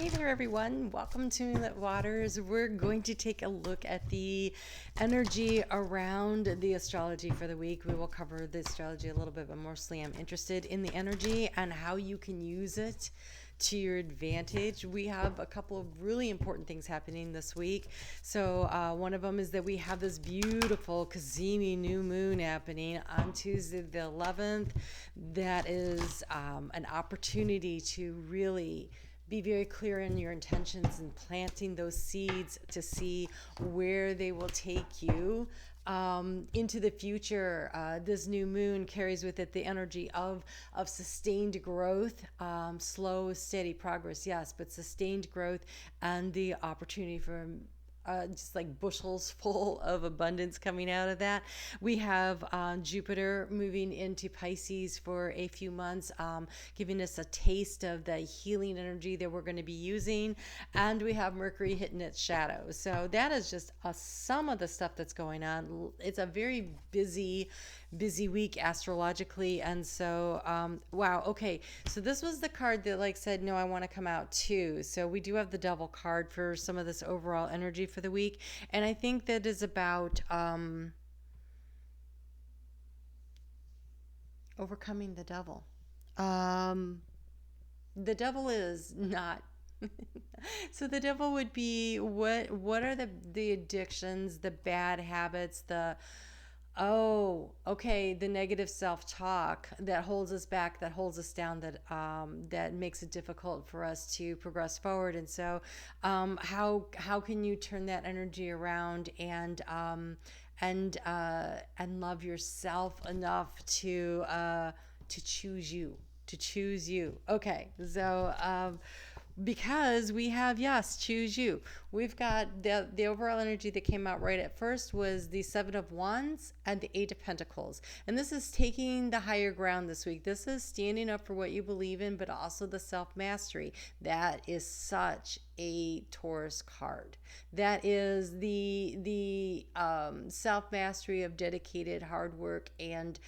Hey there, everyone. Welcome to Moonlit Waters. We're going to take a look at the energy around the astrology for the week. We will cover the astrology a little bit, but mostly I'm interested in the energy and how you can use it to your advantage. We have a couple of really important things happening this week. So one of them is that we have this beautiful Cazimi new moon happening on Tuesday the 11th. That is an opportunity to really be very clear in your intentions and planting those seeds to see where they will take you into the future. This new moon carries with it the energy of sustained growth, slow, steady progress, yes, but sustained growth and the opportunity for just like bushels full of abundance coming out of that. We have Jupiter moving into Pisces for a few months, giving us a taste of the healing energy that we're going to be using. And we have Mercury hitting its shadow. So that is just some of the stuff that's going on. It's a very busy week astrologically. And so wow, okay, so this was the card that like said no, I want to come out too. So we do have the Devil card for some of this overall energy for the week, and I think that is about overcoming the devil. The devil is not so the devil would be what are the addictions, the bad habits, the okay, the negative self-talk that holds us back, that holds us down, that makes it difficult for us to progress forward. And so, how can you turn that energy around and love yourself enough to choose you, to choose you? Okay, so because we have, yes, choose you. We've got the overall energy that came out right at first was the Seven of Wands and the Eight of Pentacles, and this is taking the higher ground this week. This is standing up for what you believe in, but also the self-mastery. That is such a Taurus card. That is the self-mastery of dedicated hard work and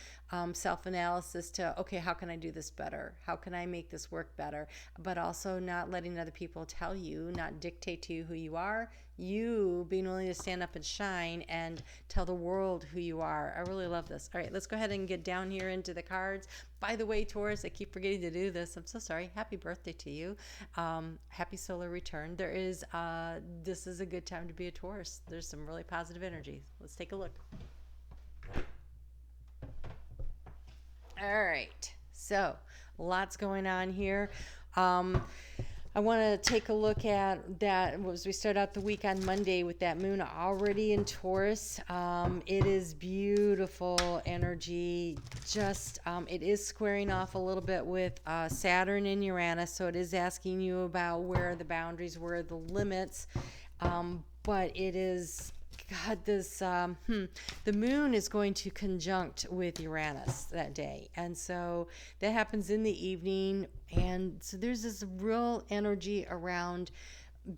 self-analysis to, okay, how can I do this better? How can I make this work better? But also not letting other people tell you, not dictate to you who you are. You being willing to stand up and shine and tell the world who you are. I really love this. All right, let's go ahead and get down here into the cards. By the way, Taurus, I keep forgetting to do this. I'm so sorry. Happy birthday to you. Happy solar return. This is a good time to be a Taurus. There's some really positive energy. Let's take a look. All right, so lots going on here. I want to take a look at that as we start out the week on Monday with that moon already in Taurus. It is beautiful energy. Just it is squaring off a little bit with Saturn and Uranus, so it is asking you about where are the boundaries, where are the limits. But it is the moon is going to conjunct with Uranus that day, and so that happens in the evening. And so there's this real energy around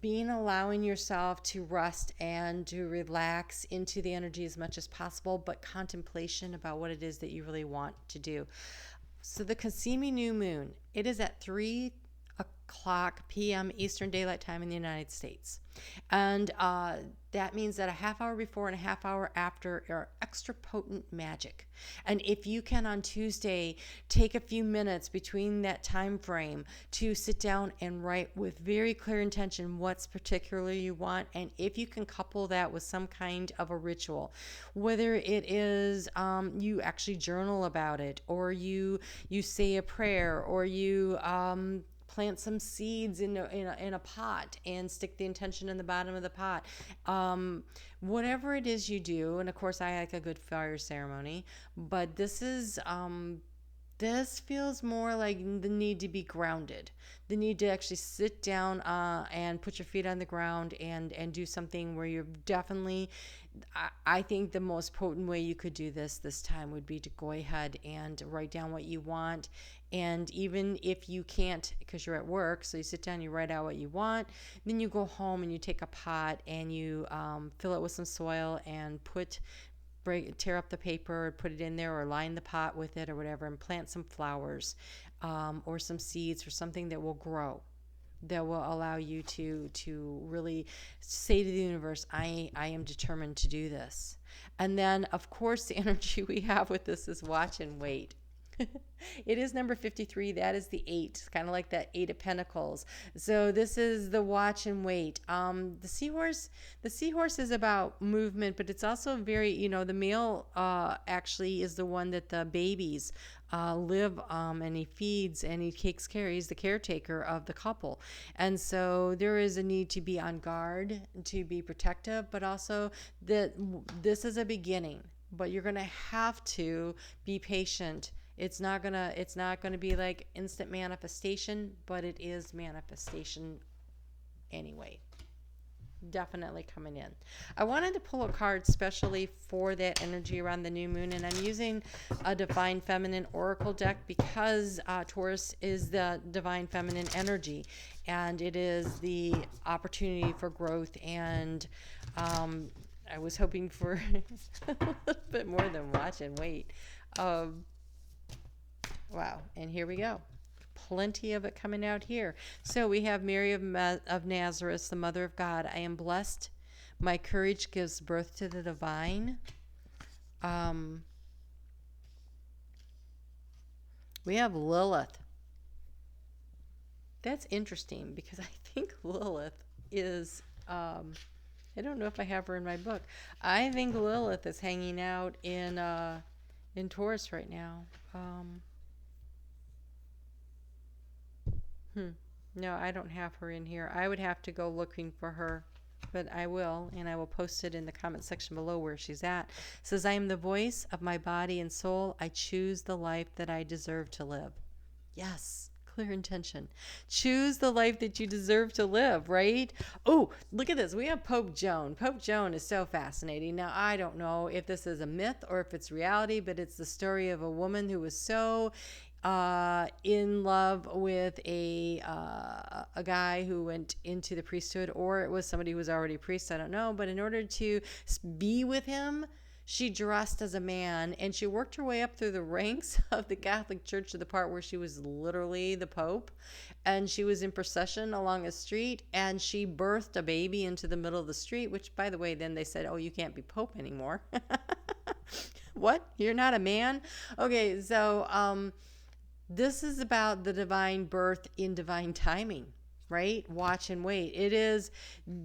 allowing yourself to rest and to relax into the energy as much as possible, but contemplation about what it is that you really want to do. So the Cazimi new moon, it is at 3:00 p.m. Eastern Daylight Time in the United States. And that means that a half hour before and a half hour after are extra potent magic. And if you can on Tuesday take a few minutes between that time frame to sit down and write with very clear intention what's particularly you want, and if you can couple that with some kind of a ritual, whether it is you actually journal about it, or you say a prayer, or you plant some seeds in a pot and stick the intention in the bottom of the pot. Whatever it is you do, and of course I like a good fire ceremony, but this feels more like the need to be grounded, the need to actually sit down and put your feet on the ground and do something where you're definitely, I think the most potent way you could do this time would be to go ahead and write down what you want. And even if you can't because you're at work, so you sit down, you write out what you want, then you go home and you take a pot and you fill it with some soil and tear up the paper, put it in there, or line the pot with it or whatever, and plant some flowers or some seeds or something that will grow. that will allow you to really say to the universe, I am determined to do this. And then, of course, the energy we have with this is watch and wait. It is number 53. That is the 8. It's kind of like that 8 of Pentacles. So this is the watch and wait. The seahorse is about movement, but it's also very, the male actually is the one that the babies live, and he feeds and he takes care. He's the caretaker of the couple. And so there is a need to be on guard, to be protective, but also that this is a beginning, but you're going to have to be patient. It's not gonna be like instant manifestation, but it is manifestation anyway. Definitely coming in. I wanted to pull a card specially for that energy around the new moon, and I'm using a Divine Feminine Oracle deck because Taurus is the Divine Feminine energy, and it is the opportunity for growth. And I was hoping for a little bit more than watch and wait. Wow, and here we go. Plenty of it coming out here. So we have Mary of Nazareth, the Mother of God. I am blessed. My courage gives birth to the divine. We have Lilith. That's interesting because I think Lilith is, I don't know if I have her in my book. I think Lilith is hanging out in Taurus right now. No, I don't have her in here. I would have to go looking for her, but I will, and I will post it in the comment section below where she's at. It says, I am the voice of my body and soul. I choose the life that I deserve to live. Yes, clear intention. Choose the life that you deserve to live, right? Oh, look at this. We have Pope Joan. Pope Joan is so fascinating. Now, I don't know if this is a myth or if it's reality, but it's the story of a woman who was so in love with a guy who went into the priesthood, or it was somebody who was already a priest, I don't know. But in order to be with him, she dressed as a man, and she worked her way up through the ranks of the Catholic Church to the part where she was literally the Pope, and she was in procession along a street, and she birthed a baby into the middle of the street, which, by the way, then they said, oh, you can't be Pope anymore. What? You're not a man? Okay, so this is about the divine birth in divine timing, right? Watch and wait. It is,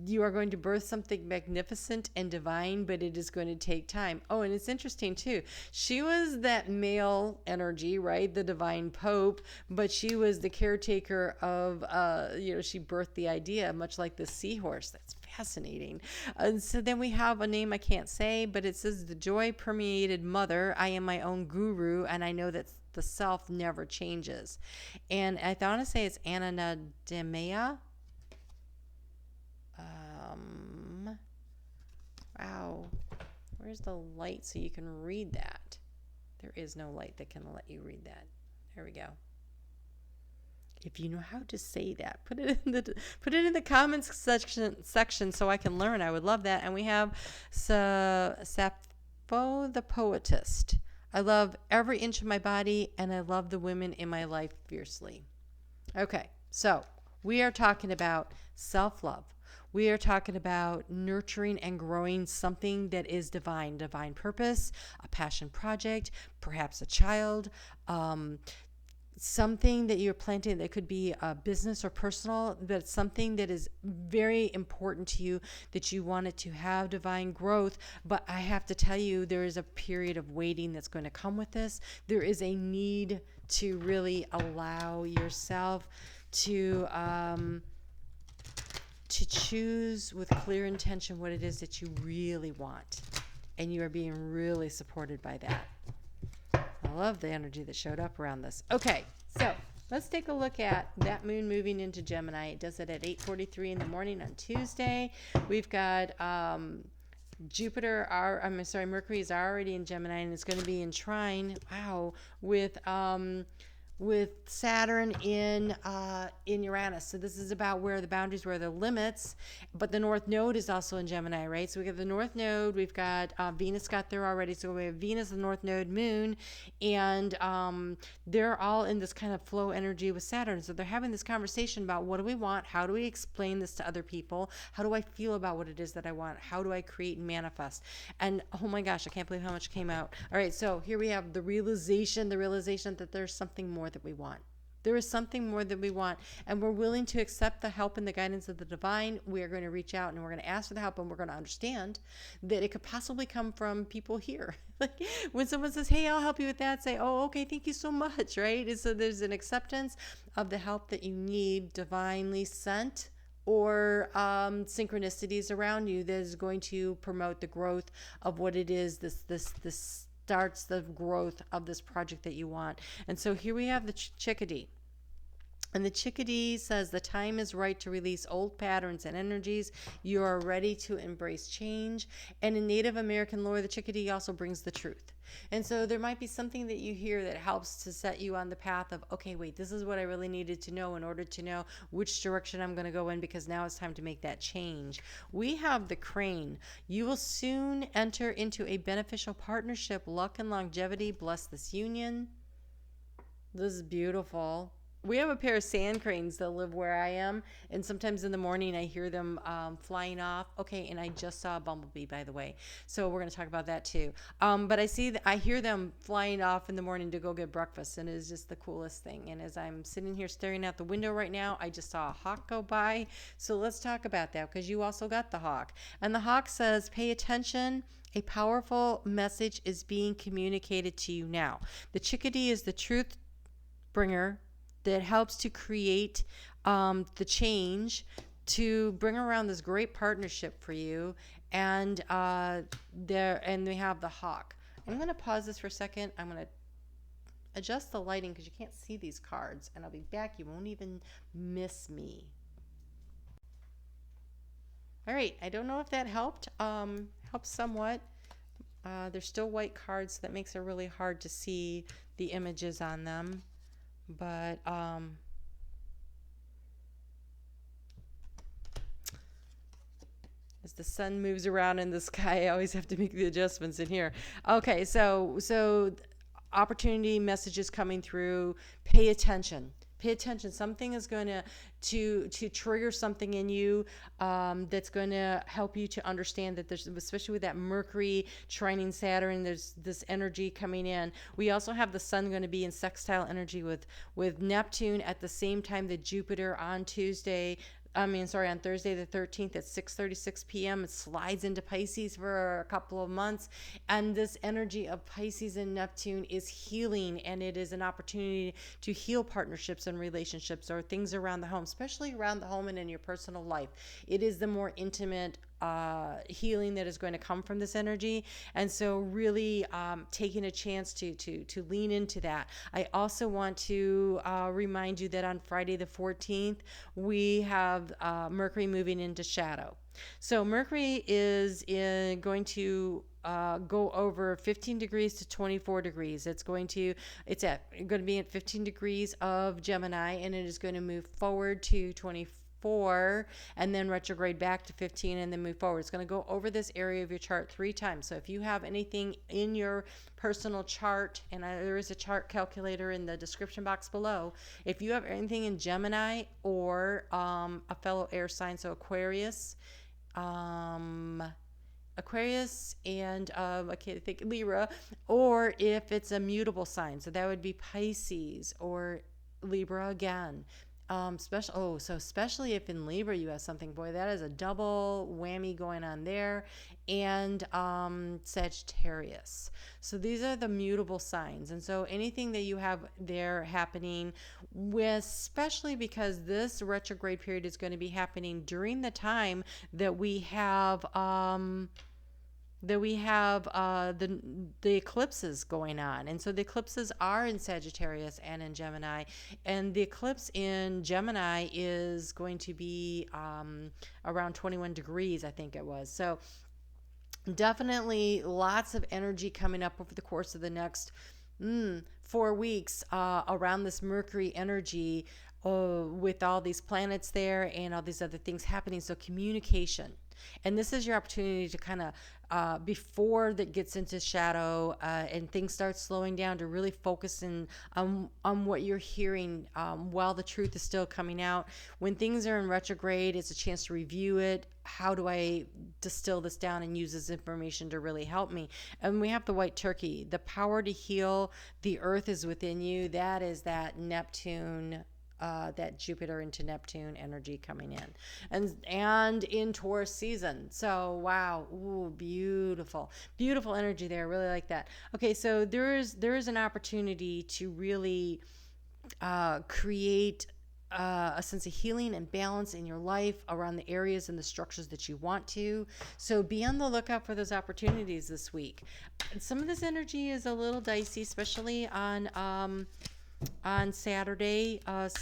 you are going to birth something magnificent and divine, but it is going to take time. Oh, and it's interesting too. She was that male energy, right? The divine Pope, but she was the caretaker of, she birthed the idea, much like the seahorse. That's fascinating. And so then we have a name I can't say, but it says the joy permeated mother. I am my own guru, and I know that the self never changes. And I want to say it's Ananademea. Wow. Where's the light so you can read that? There is no light that can let you read that. There we go. If you know how to say that, put it in the comments section so I can learn. I would love that. And we have Sappho the Poetess. I love every inch of my body, and I love the women in my life fiercely. Okay, so we are talking about self-love. We are talking about nurturing and growing something that is divine purpose, a passion project, perhaps a child, something that you're planting that could be a business or personal, but something that is very important to you, that you want it to have divine growth. But I have to tell you, there is a period of waiting that's going to come with this. There is a need to really allow yourself to choose with clear intention what it is that you really want. And you are being really supported by that. I love the energy that showed up around this. Okay, so let's take a look at that moon moving into Gemini. It does it at 8:43 in the morning on Tuesday. We've got Mercury is already in Gemini, and it's going to be in trine, wow, with with Saturn in Uranus. So this is about where the boundaries, where the limits, but the North Node is also in Gemini, right? So we got the North Node, we've got Venus got there already. So we have Venus, the North Node, Moon, and they're all in this kind of flow energy with Saturn. So they're having this conversation about what do we want? How do we explain this to other people? How do I feel about what it is that I want? How do I create and manifest? And oh my gosh, I can't believe how much came out. All right, so here we have the realization that there's something more that we want. There is something more that we want, and we're willing to accept the help and the guidance of the divine. We are going to reach out and we're going to ask for the help, and we're going to understand that it could possibly come from people here. Like when someone says, hey, I'll help you with that, say, oh, okay, thank you so much, right? And so there's an acceptance of the help that you need, divinely sent, or synchronicities around you that is going to promote the growth of what it is, this starts the growth of this project that you want. And so here we have the chickadee. And the chickadee says the time is right to release old patterns and energies. You are ready to embrace change. And in Native American lore, the chickadee also brings the truth. And so there might be something that you hear that helps to set you on the path of, okay, wait, this is what I really needed to know in order to know which direction I'm going to go in, because now it's time to make that change. We have the crane. You will soon enter into a beneficial partnership. Luck and longevity bless this union. This is beautiful. We have a pair of sand cranes that live where I am, and sometimes in the morning I hear them flying off. Okay, and I just saw a bumblebee, by the way, so we're going to talk about that too. But I hear them flying off in the morning to go get breakfast, and it is just the coolest thing. And as I'm sitting here staring out the window right now, I just saw a hawk go by. So let's talk about that, because you also got the hawk. And the hawk says, pay attention. A powerful message is being communicated to you now. The chickadee is the truth bringer that helps to create the change to bring around this great partnership for you. And we have the hawk. I'm going to pause this for a second. I'm going to adjust the lighting because you can't see these cards, and I'll be back. You won't even miss me. All right, I don't know if that helped. Helped somewhat. They're still white cards, so that makes it really hard to see the images on them. But as the sun moves around in the sky, I always have to make the adjustments in here. Okay, so opportunity messages coming through. Pay attention. Pay attention. Something is going to trigger something in you that's going to help you to understand that there's, especially with that Mercury trining Saturn, there's this energy coming in. We also have the sun going to be in sextile energy with Neptune at the same time that Jupiter on on Thursday the 13th at 6:36 p.m. It slides into Pisces for a couple of months. And this energy of Pisces and Neptune is healing, and it is an opportunity to heal partnerships and relationships or things around the home, especially around the home and in your personal life. It is the more intimate healing that is going to come from this energy. And so really taking a chance to lean into that. I also want to remind you that on Friday the 14th, we have Mercury moving into shadow. So Mercury is going to go over 15 degrees to 24 degrees. It's going to be at 15 degrees of Gemini, and it is going to move forward to 24 and then retrograde back to 15 and then move forward. It's going to go over this area of your chart 3 times. So if you have anything in your personal chart, and there is a chart calculator in the description box below, if you have anything in Gemini or a fellow air sign, so Aquarius and I can't think Libra, or if it's a mutable sign, so that would be Pisces or Libra again. Especially if in Libra you have something, boy, that is a double whammy going on there, and Sagittarius. So these are the mutable signs. And so anything that you have there happening, especially because this retrograde period is going to be happening during the time that we have the eclipses going on. And so the eclipses are in Sagittarius and in Gemini, and the eclipse in Gemini is going to be around 21 degrees, I think it was. So definitely lots of energy coming up over the course of the next 4 weeks around this Mercury energy, with all these planets there and all these other things happening. So communication. And this is your opportunity to kind of, before that gets into shadow and things start slowing down, to really focus on what you're hearing while the truth is still coming out. When things are in retrograde, it's a chance to review it. How do I distill this down and use this information to really help me? And we have the white turkey. The power to heal. The earth is within you. That is that Neptune, that Jupiter into Neptune energy coming in, and in Taurus season. So wow, ooh, beautiful energy there. I really like that. Okay, so there is an opportunity to really create a sense of healing and balance in your life around the areas and the structures that you want to. So be on the lookout for those opportunities this week. And some of this energy is a little dicey, especially on Saturday.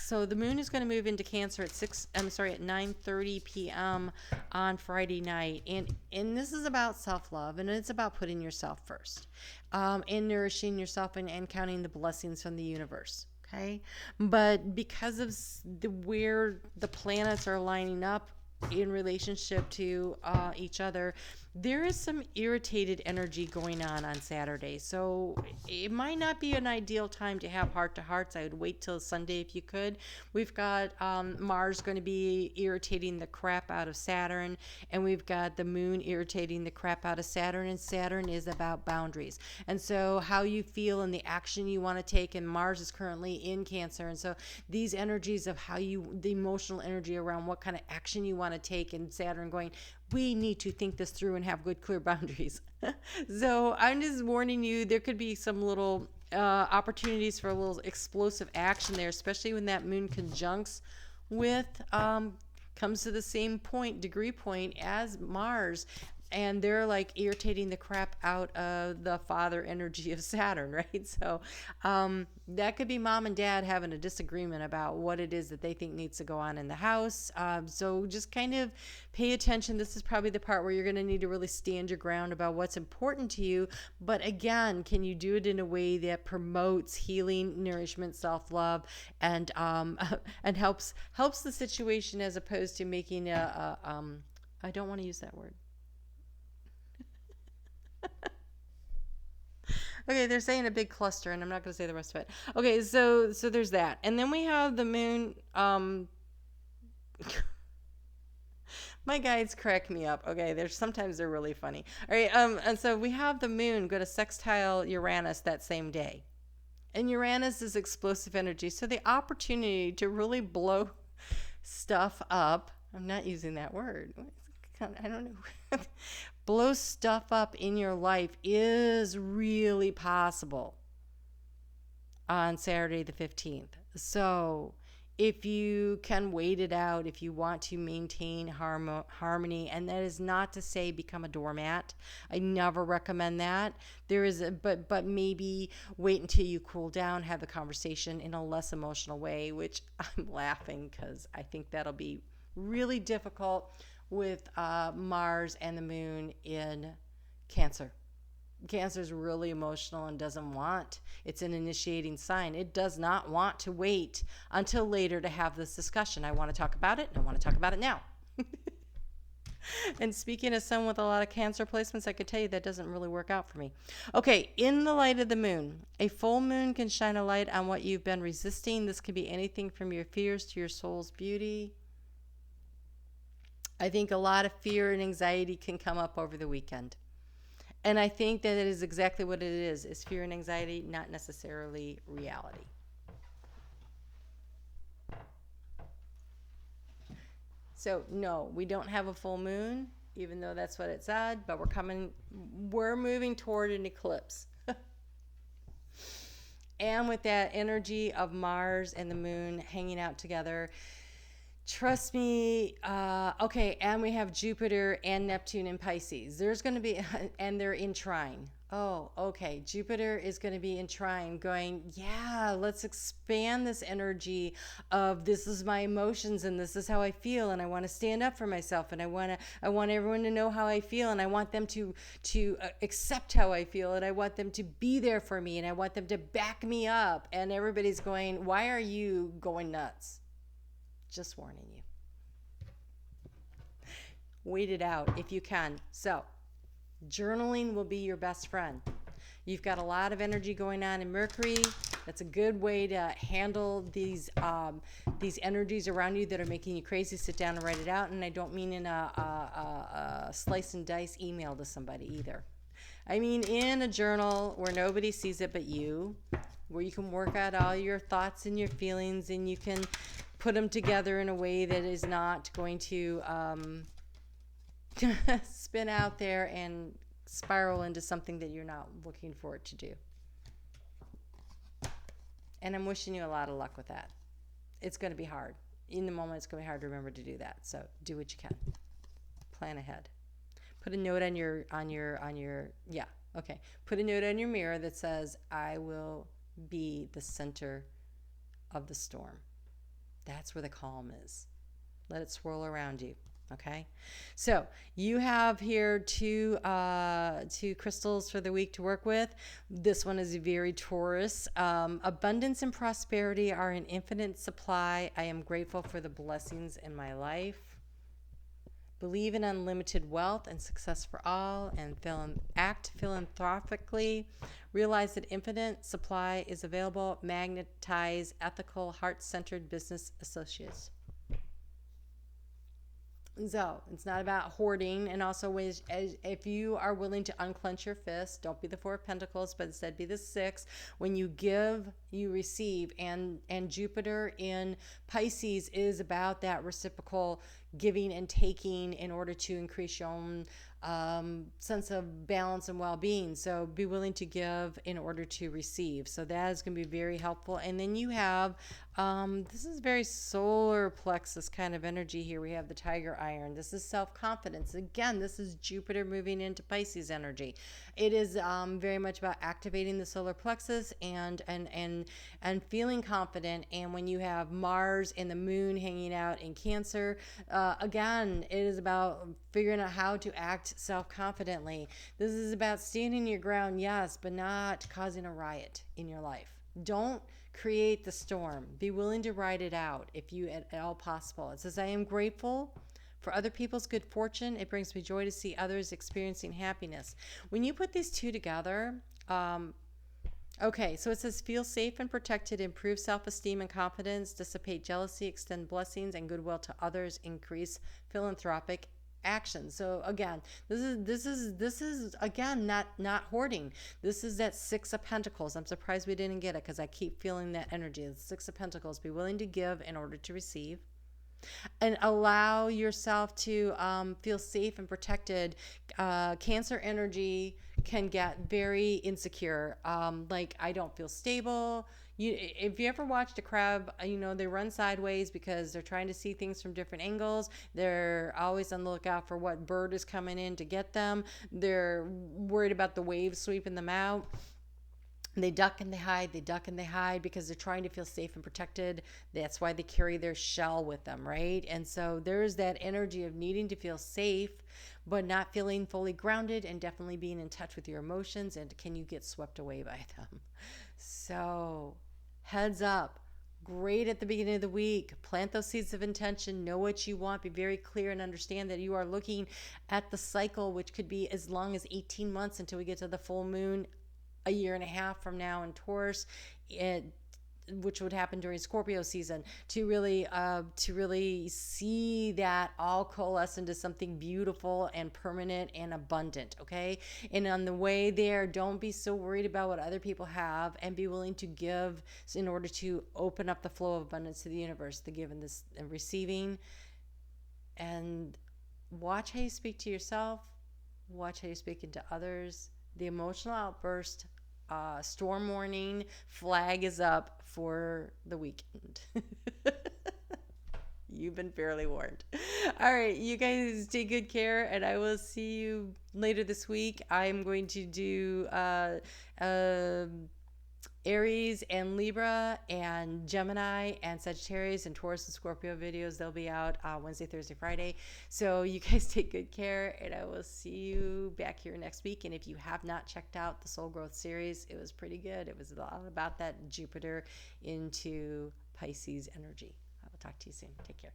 So the moon is going to move into Cancer at 9:30 p.m. on Friday night. And this is about self-love, and it's about putting yourself first, and nourishing yourself and counting the blessings from the universe. Okay. But because of where the planets are lining up in relationship to each other, there is some irritated energy going on Saturday. So it might not be an ideal time to have heart-to-hearts. I would wait till Sunday if you could. We've got Mars going to be irritating the crap out of Saturn, and we've got the moon irritating the crap out of Saturn, and Saturn is about boundaries. And so how you feel and the action you want to take, and Mars is currently in Cancer. And so these energies of the emotional energy around what kind of action you want to take, and Saturn going, we need to think this through and have good, clear boundaries. So I'm just warning you, there could be some little opportunities for a little explosive action there, especially when that moon conjuncts with, comes to the same degree point as Mars. And they're like irritating the crap out of the father energy of Saturn, right? So that could be mom and dad having a disagreement about what it is that they think needs to go on in the house. So just kind of pay attention. This is probably the part where you're going to need to really stand your ground about what's important to you. But again, can you do it in a way that promotes healing, nourishment, self-love, and helps the situation, as opposed to making I don't want to use that word. Okay, they're saying a big cluster, and I'm not going to say the rest of it. Okay, so there's that. And then we have the moon. My guides crack me up. Okay, sometimes they're really funny. All right, and so we have the moon go to sextile Uranus that same day. And Uranus is explosive energy. So the opportunity to really blow stuff up, I'm not using that word. I don't know. Blow stuff up in your life is really possible on Saturday the 15th. So if you can wait it out, if you want to maintain harmony, and that is not to say become a doormat. I never recommend that. But maybe wait until you cool down, have the conversation in a less emotional way, which I'm laughing because I think that'll be really difficult with Mars and the moon in Cancer. Cancer is really emotional and doesn't want. It's an initiating sign. It does not want to wait until later to have this discussion. I want to talk about it, and I want to talk about it now. And speaking as someone with a lot of Cancer placements, I could tell you that doesn't really work out for me. Okay, in the light of the moon, a full moon can shine a light on what you've been resisting. This can be anything from your fears to your soul's beauty. I think a lot of fear and anxiety can come up over the weekend. And I think that it is exactly what it is fear and anxiety, not necessarily reality. So no, we don't have a full moon, even though that's what it said, but we're moving toward an eclipse. And with that energy of Mars and the moon hanging out together, trust me, okay, and we have Jupiter and Neptune in Pisces. There's going to be, and they're in trine. Oh, okay. Jupiter is going to be in trine going, yeah, let's expand this energy of this is my emotions and this is how I feel and I want to stand up for myself and I want everyone to know how I feel and I want them to accept how I feel and I want them to be there for me and I want them to back me up, and everybody's going, "Why are you going nuts?" Just warning you. Wait it out if you can. So, journaling will be your best friend. You've got a lot of energy going on in Mercury. That's a good way to handle these energies around you that are making you crazy. Sit down and write it out. And I don't mean in a slice and dice email to somebody either. I mean in a journal where nobody sees it but you, where you can work out all your thoughts and your feelings and you can put them together in a way that is not going to spin out there and spiral into something that you're not looking for it to do. And I'm wishing you a lot of luck with that. It's going to be hard. In the moment, it's going to be hard to remember to do that. So do what you can. Plan ahead. Put a note on your yeah, okay. Put a note on your mirror that says, "I will be the center of the storm." That's where the calm is. Let it swirl around you. Okay, so you have here two crystals for the week to work with. This one is very Taurus. Abundance and prosperity are an infinite supply. I am grateful for the blessings in my life. Believe in unlimited wealth and success for all, and act philanthropically. Realize that infinite supply is available. Magnetize ethical, heart-centered business associates. So it's not about hoarding, and also if you are willing to unclench your fist, don't be the Four of Pentacles, but instead be the Six. When you give, you receive, and Jupiter in Pisces is about that reciprocal giving and taking in order to increase your own sense of balance and well-being. So be willing to give in order to receive. So that is going to be very helpful. And then you have this is very solar plexus kind of energy here. We have the tiger iron. This is self-confidence. Again, this is Jupiter moving into Pisces energy. It is very much about activating the solar plexus and feeling confident. And when you have Mars and the moon hanging out in Cancer, again, it is about figuring out how to act self-confidently. This is about standing your ground, yes, but not causing a riot in your life. Don't create the storm. Be willing to ride it out if you at all possible. It says, I am grateful for other people's good fortune. It brings me joy to see others experiencing happiness. When you put these two together, okay, so it says feel safe and protected, improve self-esteem and confidence, dissipate jealousy, extend blessings and goodwill to others, increase philanthropic action. So again, this is again not hoarding. This is that Six of Pentacles. I'm surprised we didn't get it because I keep feeling that energy. The Six of Pentacles. Be willing to give in order to receive, and allow yourself to feel safe and protected. Cancer energy can get very insecure. Like, I don't feel stable. If you ever watched a crab, they run sideways because they're trying to see things from different angles. They're always on the lookout for what bird is coming in to get them. They're worried about the waves sweeping them out. They duck and they hide, because they're trying to feel safe and protected. That's why they carry their shell with them, right? And so there's that energy of needing to feel safe, but not feeling fully grounded, and definitely being in touch with your emotions. And can you get swept away by them? So heads up. Great at the beginning of the week. Plant those seeds of intention. Know what you want. Be very clear and understand that you are looking at the cycle, which could be as long as 18 months until we get to the full moon a year and a half from now in Taurus, which would happen during Scorpio season, to really see that all coalesce into something beautiful and permanent and abundant. Okay, and on the way there, don't be so worried about what other people have, and be willing to give in order to open up the flow of abundance to the universe, the giving, this and receiving. And watch how you speak to yourself. Watch how you speak into others. The emotional outburst, storm warning, flag is up for the weekend. You've been fairly warned. All right, you guys take good care, and I will see you later this week. I'm going to do Aries and Libra and Gemini and Sagittarius and Taurus and Scorpio videos. They'll be out Wednesday, Thursday, Friday. So you guys take good care, and I will see you back here next week. And if you have not checked out the Soul Growth series, it was pretty good. It was all about that Jupiter into Pisces energy. I will talk to you soon. Take care.